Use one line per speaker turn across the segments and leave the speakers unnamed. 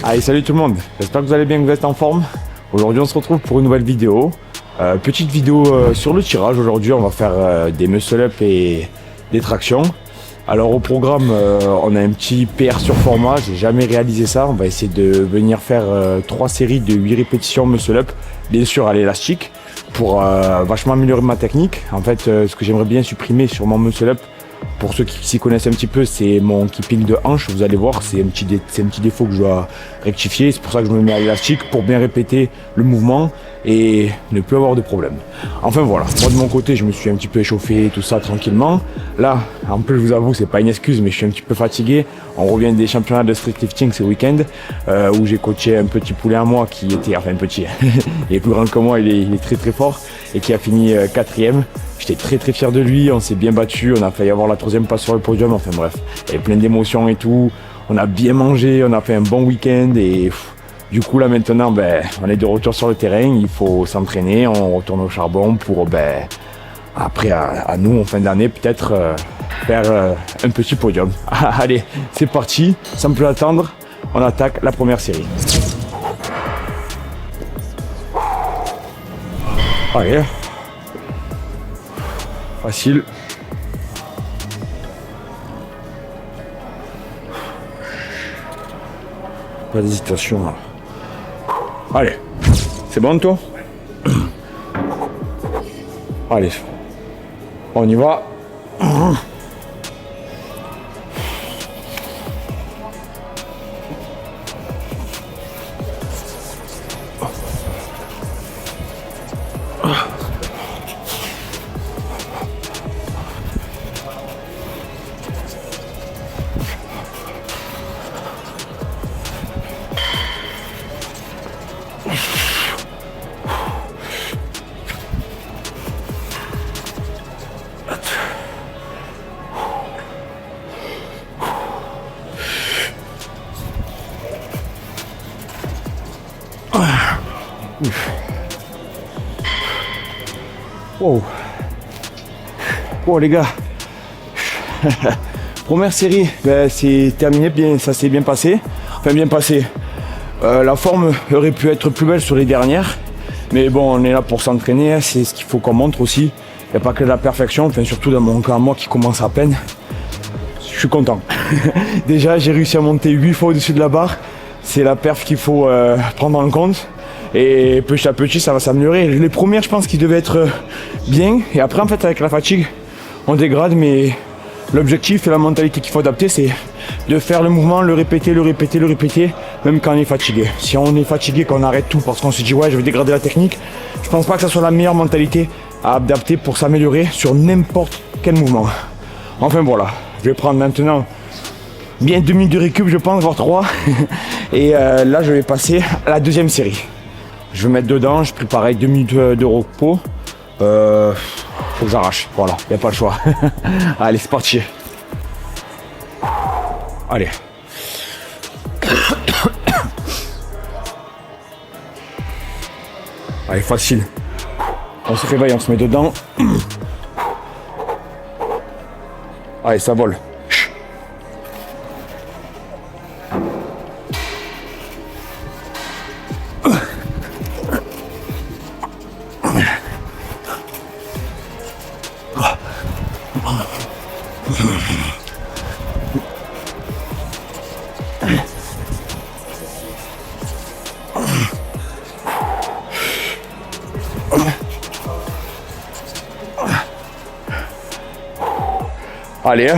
Allez, salut tout le monde, j'espère que vous allez bien, que vous êtes en forme. Aujourd'hui on se retrouve pour une nouvelle vidéo. Petite vidéo sur le tirage. Aujourd'hui on va faire des muscle-up et des tractions. Alors au programme on a un petit PR sur format, j'ai jamais réalisé ça. On va essayer de venir faire 3 séries de 8 répétitions muscle-up, bien sûr à l'élastique, pour vachement améliorer ma technique. En fait ce que j'aimerais bien supprimer sur mon muscle-up, pour ceux qui s'y connaissent un petit peu, c'est mon keeping de hanche. Vous allez voir, c'est un petit défaut que je dois rectifier. C'est pour ça que je me mets à l'élastique, pour bien répéter le mouvement et ne plus avoir de problème. Enfin voilà, moi de mon côté, je me suis un petit peu échauffé, tout ça tranquillement. Là, en plus, je vous avoue, c'est pas une excuse, mais je suis un petit peu fatigué. On revient des championnats de street lifting ce week-end, où j'ai coaché un petit poulet à moi qui était, enfin petit, il est plus grand que moi, il est très très fort, et qui a fini 4e. J'étais très fier de lui, on s'est bien battu, on a failli avoir la 3e place sur le podium, enfin bref, il y avait plein d'émotions et tout. On a bien mangé, on a fait un bon week-end et du coup là maintenant on est de retour sur le terrain, il faut s'entraîner, on retourne au charbon pour après à nous en fin d'année peut-être faire un petit podium. Allez, c'est parti, sans plus attendre, on attaque la première série. Allez. Facile. Pas d'hésitation là. Allez. C'est bon toi? Allez. On y va. Wow. Wow les gars. Première série, c'est terminé bien, ça s'est bien passé. Enfin bien passé. La forme aurait pu être plus belle sur les dernières. Mais bon, on est là pour s'entraîner, hein, c'est ce qu'il faut qu'on montre aussi. Il n'y a pas que de la perfection, enfin surtout dans mon cas, moi qui commence à peine. Je suis content. Déjà j'ai réussi à monter 8 fois au-dessus de la barre. C'est la perf qu'il faut prendre en compte. Et petit à petit ça va s'améliorer. Les premières je pense qu'ils devaient être bien. Et après en fait avec la fatigue on dégrade, mais l'objectif et la mentalité qu'il faut adapter c'est de faire le mouvement, le répéter, même quand on est fatigué. Si on est fatigué, qu'on arrête tout parce qu'on se dit ouais je vais dégrader la technique, je pense pas que ça soit la meilleure mentalité à adapter pour s'améliorer sur n'importe quel mouvement. Enfin voilà, je vais prendre maintenant bien 2 minutes de récup je pense, voire 3. Et là je vais passer à la deuxième série. Je vais mettre dedans, je prépare pareil 2 minutes de repos. Faut que j'arrache, voilà, il n'y a pas le choix. Allez, c'est parti. Allez. Allez, facile. On se réveille, on se met dedans. Allez, ça vole. Allez.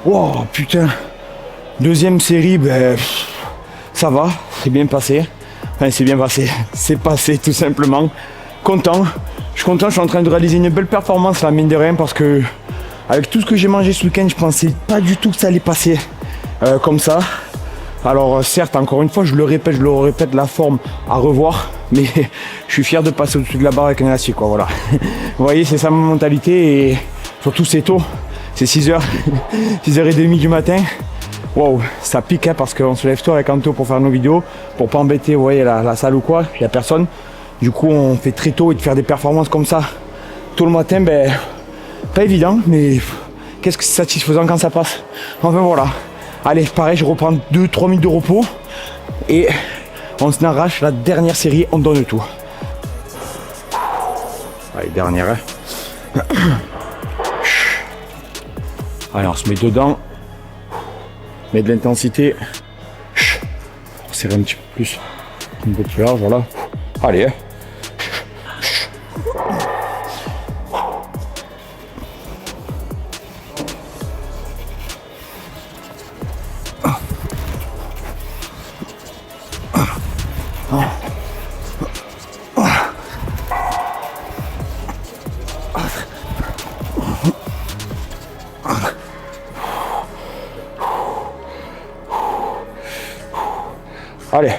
Wow, putain. Deuxième série, ça va, c'est bien passé. Enfin, c'est bien passé. C'est passé tout simplement. Content. Je suis content, je suis en train de réaliser une belle performance là, mine de rien, parce que avec tout ce que j'ai mangé ce week-end, je pensais pas du tout que ça allait passer comme ça. Alors certes, encore une fois, je le répète, la forme à revoir, mais je suis fier de passer au-dessus de la barre avec un élastique, quoi, voilà. Vous voyez, c'est ça ma mentalité, et surtout c'est tôt, c'est 6h, 6h30 du matin. Wow, ça pique hein, parce qu'on se lève tôt avec Anto pour faire nos vidéos, pour pas embêter, vous voyez, la salle ou quoi, il n'y a personne. Du coup, on fait très tôt et de faire des performances comme ça tôt le matin, ben, pas évident, mais qu'est-ce que c'est satisfaisant quand ça passe. Enfin voilà. Allez, pareil, je reprends 2-3 minutes de repos et on se n'arrache la dernière série, on donne tout. Allez, dernière. Hein. Allez, on se met dedans. Met de l'intensité. Pour serrer un petit peu plus. Un peu plus large, voilà. Allez. Hein. Allez.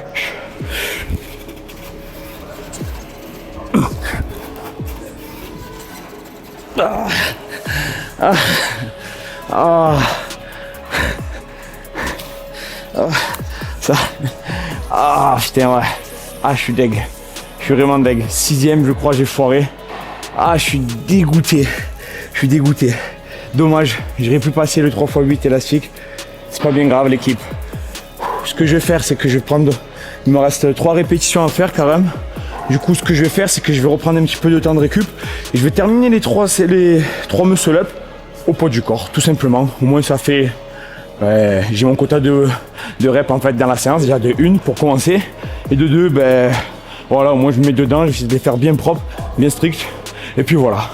Ça. Ah putain ouais. Ah je suis deg. Je suis vraiment deg. 6ème je crois j'ai foiré. Ah je suis dégoûté. Je suis dégoûté. Dommage. J'aurais pu passer le 3x8 élastique. C'est pas bien grave l'équipe. Ce que je vais faire, c'est que je vais prendre... Il me reste 3 répétitions à faire quand même. Du coup, ce que je vais faire, c'est que je vais reprendre un petit peu de temps de récup. Et je vais terminer les 3 muscle up au poids du corps, tout simplement. Au moins, ça fait... j'ai mon quota de reps en fait dans la séance. Déjà de 1 pour commencer. Et de 2, ben... Voilà, au moins je me mets dedans. J'essaie de les faire bien propres, bien stricts. Et puis voilà.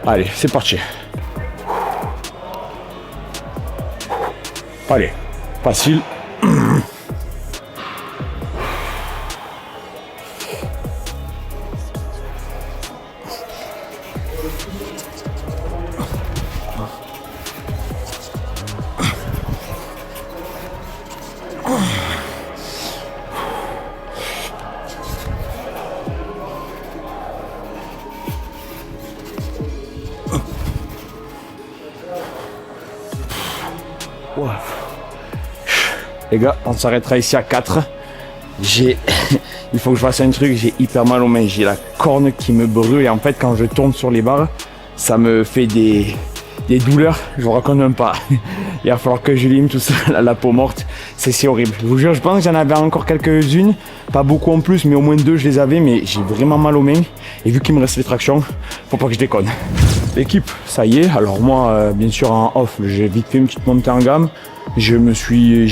Allez, c'est parti. Allez, facile. Wow. Les gars, on s'arrêtera ici à 4. Il faut que je fasse un truc, j'ai hyper mal aux mains, j'ai la corne qui me brûle et en fait quand je tourne sur les barres, ça me fait des douleurs, je vous raconte même pas. Il va falloir que je lime tout ça, la peau morte, c'est horrible. Je vous jure, je pense que j'en avais encore quelques-unes, pas beaucoup en plus, mais au moins 2 je les avais, mais j'ai vraiment mal aux mains. Et vu qu'il me reste les tractions, faut pas que je déconne. L'équipe, ça y est, alors moi, bien sûr en off, j'ai vite fait une petite montée en gamme. J'ai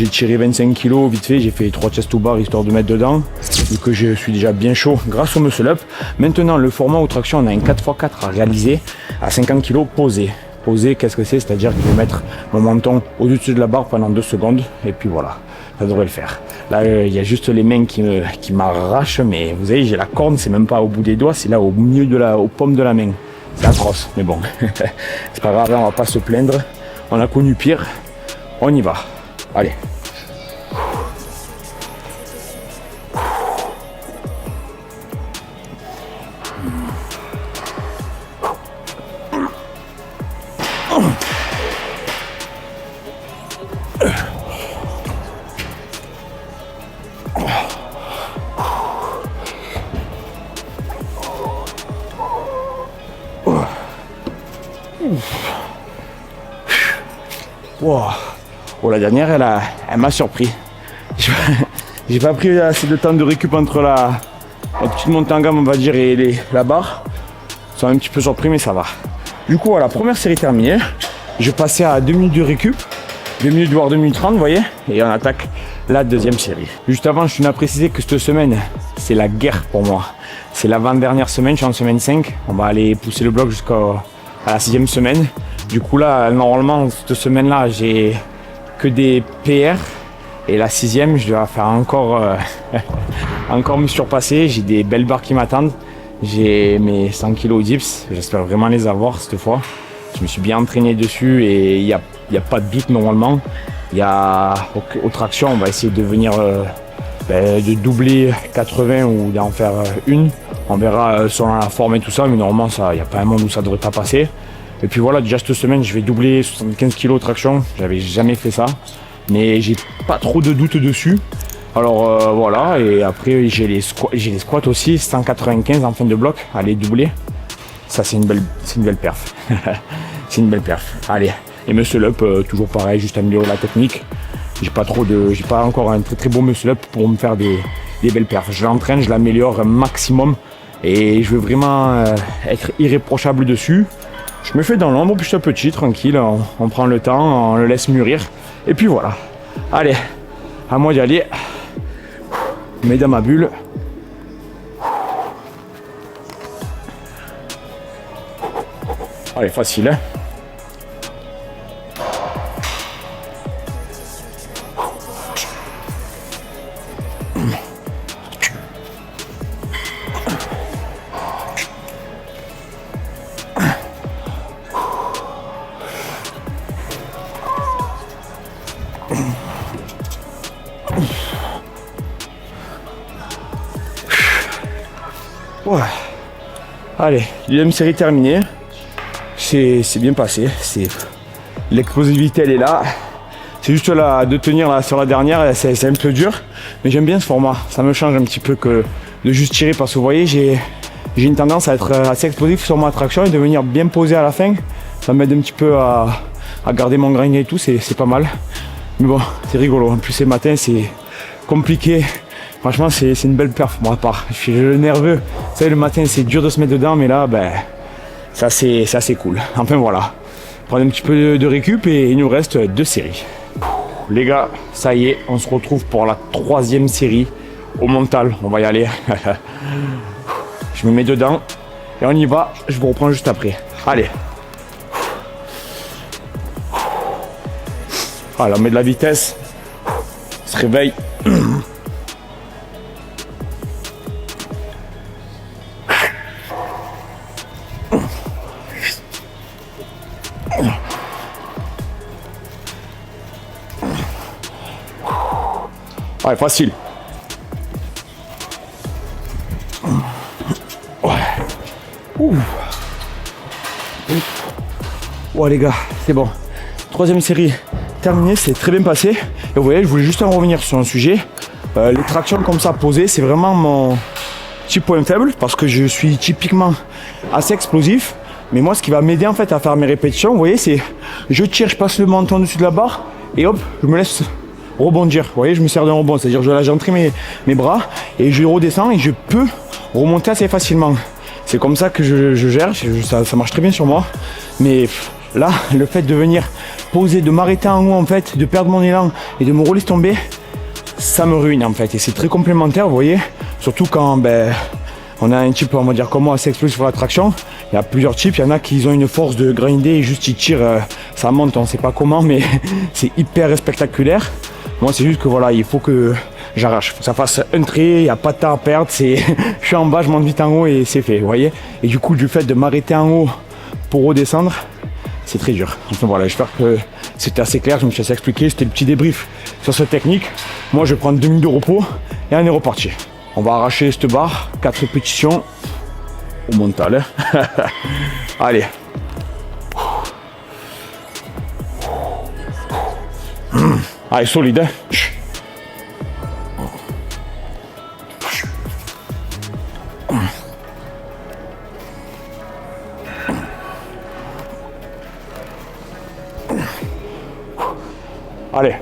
tiré 25 kg vite fait, j'ai fait 3 chest to bar histoire de mettre dedans, vu que je suis déjà bien chaud grâce au muscle up. Maintenant, le format aux tractions, on a un 4x4 à réaliser à 50 kg posé. Posé, qu'est-ce que c'est? C'est-à-dire que je vais mettre mon menton au-dessus de la barre pendant 2 secondes, et puis voilà, ça devrait le faire. Là, il y a juste les mains qui m'arrachent, mais vous savez, j'ai la corne, c'est même pas au bout des doigts, c'est là au milieu aux paumes de la main. C'est atroce, mais bon, c'est pas grave, on va pas se plaindre. On a connu pire. On y va. Allez. Wow. Oh, la dernière, elle m'a surpris. J'ai pas pris assez de temps de récup entre la petite montée en gamme, on va dire, et la barre. Ça m'a un petit peu surpris, mais ça va. Du coup, voilà, première série terminée. Je passais à 2 minutes de récup. 2 minutes, voire 2 minutes 30, vous voyez. Et on attaque la deuxième série. Juste avant, je tiens à préciser que cette semaine, c'est la guerre pour moi. C'est l'avant-dernière semaine, je suis en semaine 5. On va aller pousser le bloc jusqu'à la 6e semaine. Du coup, là, normalement, cette semaine-là, j'ai que des PR. Et la 6e, je dois faire encore me surpasser. J'ai des belles barres qui m'attendent. J'ai mes 100 kg dips. J'espère vraiment les avoir cette fois. Je me suis bien entraîné dessus et il n'y a pas de doute normalement. Il y a aux tractions, on va essayer de venir de doubler 80 ou d'en faire une. On verra selon la forme et tout ça, mais normalement, il n'y a pas un monde où ça ne devrait pas passer. Et puis voilà, déjà cette semaine, je vais doubler 75 kg traction. J'avais jamais fait ça. mais j'ai pas trop de doutes dessus. Alors voilà, et après j'ai les squats aussi, 195 en fin de bloc, allez doubler. Ça c'est une belle perf. C'est une belle perf. Allez, et muscle up, toujours pareil, juste améliorer la technique. J'ai pas encore un très beau muscle up pour me faire des belles perfs. Je l'entraîne, je l'améliore un maximum et je veux vraiment être irréprochable dessus. Je me fais dans l'ombre petit à petit, tranquille, on prend le temps, on le laisse mûrir. Et puis voilà. Allez, à moi d'y aller. Je mets dans ma bulle. Allez, facile, hein. Ouais. Allez, deuxième série terminée. C'est bien passé. L'explosivité elle est là. C'est juste là de tenir là, sur la dernière, c'est un peu dur. Mais j'aime bien ce format. Ça me change un petit peu que de juste tirer parce que vous voyez, j'ai une tendance à être assez explosif sur ma traction et de venir bien poser à la fin. Ça m'aide un petit peu à garder mon grind et tout, c'est pas mal. Mais bon, c'est rigolo. En plus, ces matins, c'est compliqué. Franchement, c'est une belle perf, moi à part. Je suis nerveux. Vous savez, le matin, c'est dur de se mettre dedans, mais là, ben, ça c'est cool. Enfin voilà. Prendre un petit peu de récup et il nous reste 2 séries. Les gars, ça y est, on se retrouve pour la 3e série au mental. On va y aller. Je me mets dedans et on y va. Je vous reprends juste après. Allez. Voilà, on met de la vitesse. On se réveille. Ouais, facile. Ouais. Ouais les gars, c'est bon. 3e série terminée, c'est très bien passé. Et vous voyez, je voulais juste en revenir sur un sujet. Les tractions comme ça posées, c'est vraiment mon petit point faible parce que je suis typiquement assez explosif. Mais moi, ce qui va m'aider en fait à faire mes répétitions, vous voyez, c'est je tire, je passe le menton dessus de la barre et hop, je me laisse rebondir. Vous voyez, je me sers d'un rebond, c'est-à-dire je lâche entrer mes bras et je redescends et je peux remonter assez facilement. C'est comme ça que je gère, ça marche très bien sur moi. Mais là, le fait de venir poser, de m'arrêter en haut en fait, de perdre mon élan et de me relaisser tomber, ça me ruine en fait. Et c'est très complémentaire, vous voyez, surtout quand on a un type, on va dire comme moi, assez explosif sur la traction. Il y a plusieurs types, il y en a qui ont une force de grinder et juste ils tirent, ça monte, on ne sait pas comment, mais c'est hyper spectaculaire. Moi c'est juste que voilà, il faut que j'arrache, faut que ça fasse un trait, il n'y a pas de temps à perdre, je suis en bas, je monte vite en haut et c'est fait, vous voyez. Et du coup, du fait de m'arrêter en haut pour redescendre, c'est très dur. Enfin voilà, j'espère que c'était assez clair, je me suis assez expliqué, c'était le petit débrief sur cette technique. Moi je vais prendre 2 minutes de repos et on est reparti. On va arracher cette barre, 4 répétitions au mental. Allez. Allez, solide. Allez.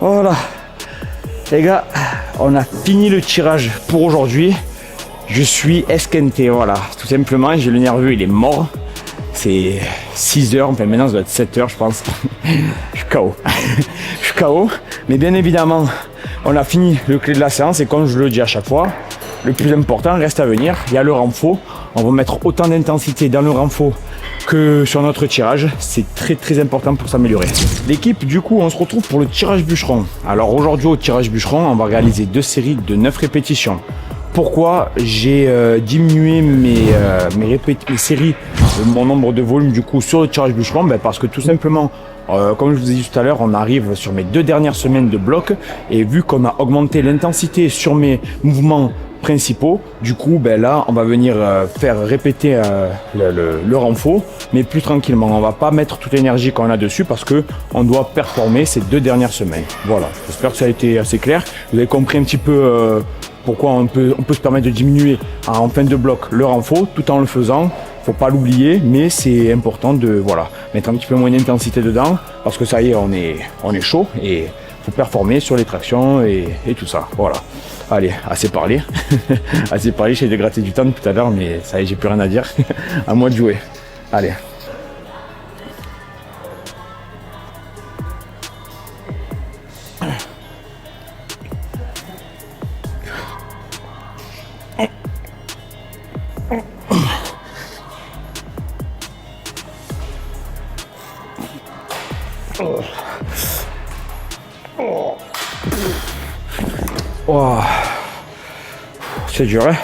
Voilà. Les gars, on a fini le tirage pour aujourd'hui. Je suis esquinté, voilà. Tout simplement, j'ai le nerveux, il est mort. C'est 6 heures, enfin maintenant ça doit être 7 heures je pense. Je suis KO. Je suis KO. Mais bien évidemment, on a fini le clé de la séance et comme je le dis à chaque fois, le plus important reste à venir. Il y a le renfort. On va mettre autant d'intensité dans le renfort que sur notre tirage. C'est très important pour s'améliorer. L'équipe, du coup, on se retrouve pour le tirage bûcheron. Alors aujourd'hui au tirage bûcheron, on va réaliser 2 séries de 9 répétitions. Pourquoi j'ai diminué mes séries mon nombre de volumes du coup sur le tirage bûcheron, parce que tout simplement, comme je vous ai dit tout à l'heure, on arrive sur mes 2 dernières semaines de bloc et vu qu'on a augmenté l'intensité sur mes mouvements principaux, du coup là on va venir faire répéter le renfort, mais plus tranquillement. On va pas mettre toute l'énergie qu'on a dessus parce que on doit performer ces 2 dernières semaines. Voilà, j'espère que ça a été assez clair. Vous avez compris un petit peu pourquoi on peut se permettre de diminuer en fin de bloc le renfort tout en le faisant. Faut pas l'oublier, mais c'est important de mettre un petit peu moins d'intensité dedans parce que ça y est, on est chaud et faut performer sur les tractions et tout ça. Voilà. Allez, assez parlé. Assez parlé, j'ai dégraté du temps tout à l'heure, mais ça y est, j'ai plus rien à dire. À moi de jouer. Allez. Oh. C'est dur, hein?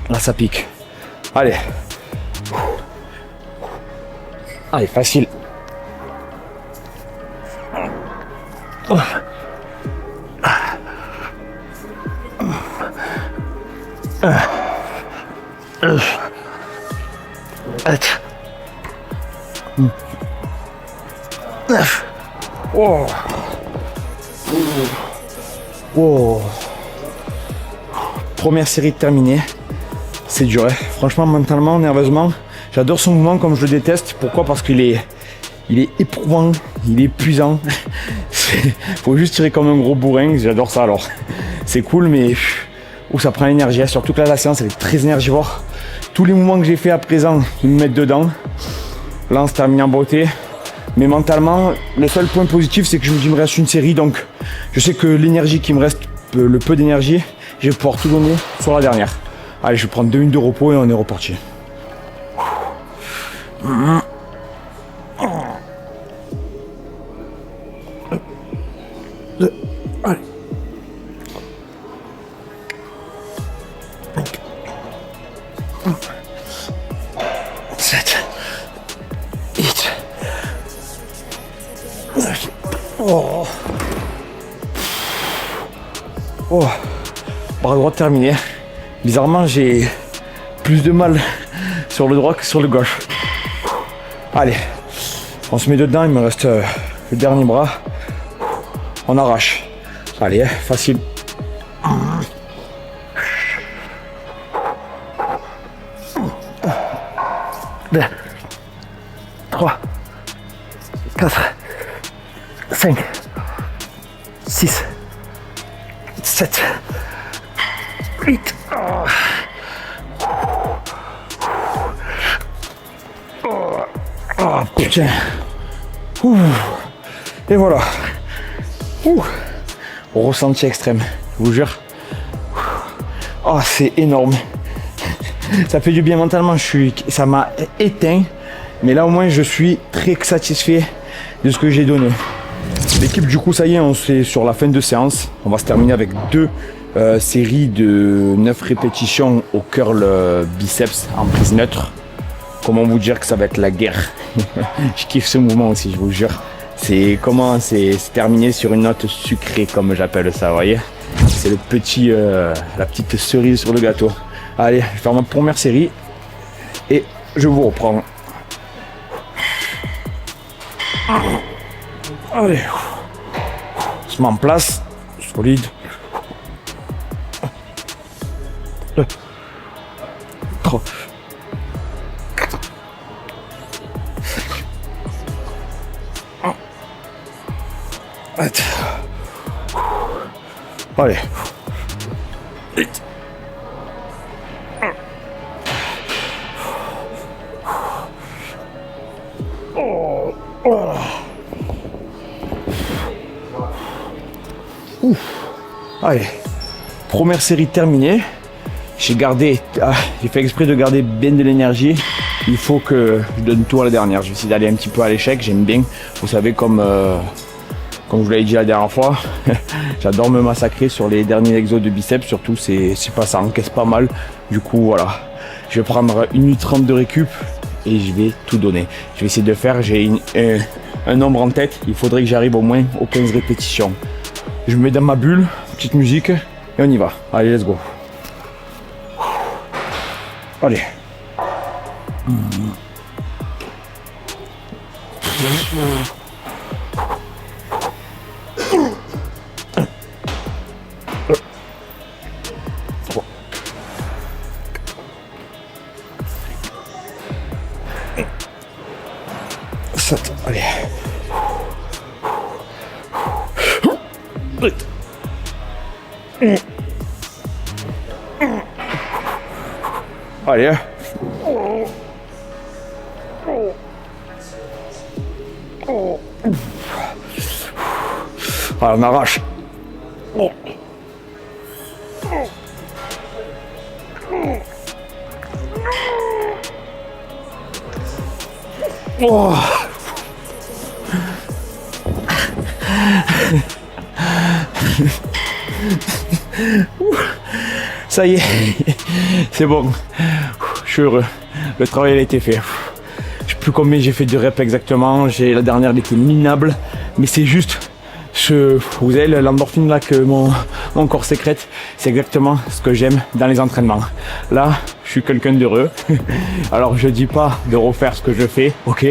Là, ça pique. Allez. Allez, facile. Oh. Oh. Oh. Première série terminée. C'est dur, hein. Franchement, mentalement, nerveusement. J'adore son mouvement comme je le déteste. Pourquoi? Parce qu'il est éprouvant, il est épuisant. Faut juste tirer comme un gros bourrin. J'adore ça alors. C'est cool, mais ça prend l'énergie. Surtout que là, la séance, elle est très énergivore. Tous les mouvements que j'ai fait à présent, ils me mettent dedans. Là, on se termine en beauté. Mais mentalement, le seul point positif, c'est que il me reste une série. Donc, je sais que l'énergie qui me reste, le peu d'énergie, je vais pouvoir tout donner sur la dernière. Allez, je vais prendre 2 minutes de repos et on est reparti. Allez. 7, 8, 9. Oh. Oh. Bras droit terminé. Bizarrement, j'ai plus de mal sur le droit que sur le gauche. Allez, on se met dedans, il me reste le dernier bras. On arrache. Allez, facile. 2, 3, 4, 5, 6, 7, 8. Oh putain. Ouh. Et voilà. Ouh. Ressenti extrême, je vous jure. Oh, c'est énorme. Ça fait du bien mentalement, ça m'a éteint. Mais là au moins je suis très satisfait de ce que j'ai donné. L'équipe du coup ça y est, on est sur la fin de séance. On va se terminer avec 2 séries de 9 répétitions au curl biceps en prise neutre. Comment vous dire que ça va être la guerre. Je kiffe ce mouvement aussi, je vous jure. C'est terminé sur une note sucrée comme j'appelle ça, vous voyez. C'est le petit, la petite cerise sur le gâteau. Allez, je vais faire ma première série et je vous reprends. Allez, on se met en place, solide. 2, 3, 4, 8. Allez. 8. Oh, voilà. Ouf. Allez, première série terminée. J'ai fait exprès de garder bien de l'énergie. Il faut que je donne tout à la dernière. Je vais essayer d'aller un petit peu à l'échec. J'aime bien. Vous savez, comme je vous l'avais dit la dernière fois, j'adore me massacrer sur les derniers exos de biceps. Surtout, ça encaisse pas mal. Du coup, voilà. Je vais prendre 1 minute 30 de récup et je vais tout donner. Je vais essayer de faire, j'ai un nombre en tête, il faudrait que j'arrive au moins aux 15 répétitions. Je me mets dans ma bulle, petite musique et on y va. Allez, let's go. Allez. Allez. Allez. Ah, on arrache. Oh. Ça y est, c'est bon, je suis heureux, le travail a été fait. Je sais plus combien j'ai fait de reps exactement, la dernière elle était minable, mais c'est juste, vous avez l'endorphine là que mon corps sécrète, c'est exactement ce que j'aime dans les entraînements. Là, je suis quelqu'un d'heureux, alors je dis pas de refaire ce que je fais, ok,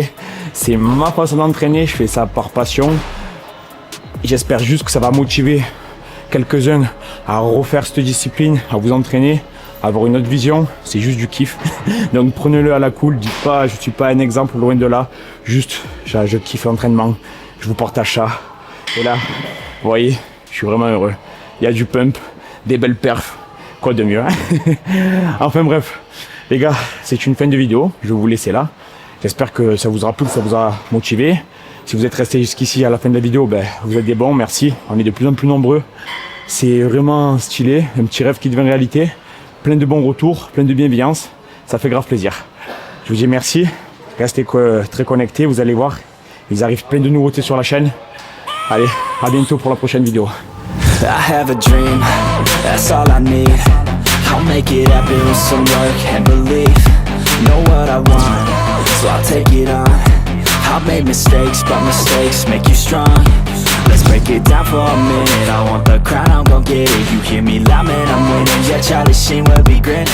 c'est ma façon d'entraîner, je fais ça par passion. J'espère juste que ça va motiver quelques-uns à refaire cette discipline, à vous entraîner, à avoir une autre vision. C'est juste du kiff. Donc prenez-le à la cool. Dites pas, je suis pas un exemple, loin de là. Juste, je kiffe l'entraînement. Je vous partage ça. Et là, vous voyez, je suis vraiment heureux. Il y a du pump, des belles perfs. Quoi de mieux, hein? Enfin bref, les gars, c'est une fin de vidéo. Je vais vous laisser là. J'espère que ça vous aura plu, que ça vous a motivé. Si vous êtes resté jusqu'ici à la fin de la vidéo, ben, vous êtes des bons, merci. On est de plus en plus nombreux. C'est vraiment stylé, un petit rêve qui devient réalité. Plein de bons retours, plein de bienveillance. Ça fait grave plaisir. Je vous dis merci. Restez très connectés, vous allez voir. Il arrive plein de nouveautés sur la chaîne. Allez, à bientôt pour la prochaine vidéo.
I have a dream, that's all I need. I'll make it happen with some work and belief. Know what I want, so I'll take it on. I've made mistakes, but mistakes make you strong. Let's break it down for a minute. I want the crown, I'm gon' get it. You hear me loud, man, I'm winning. Yeah, Charlie Sheen will be grinning.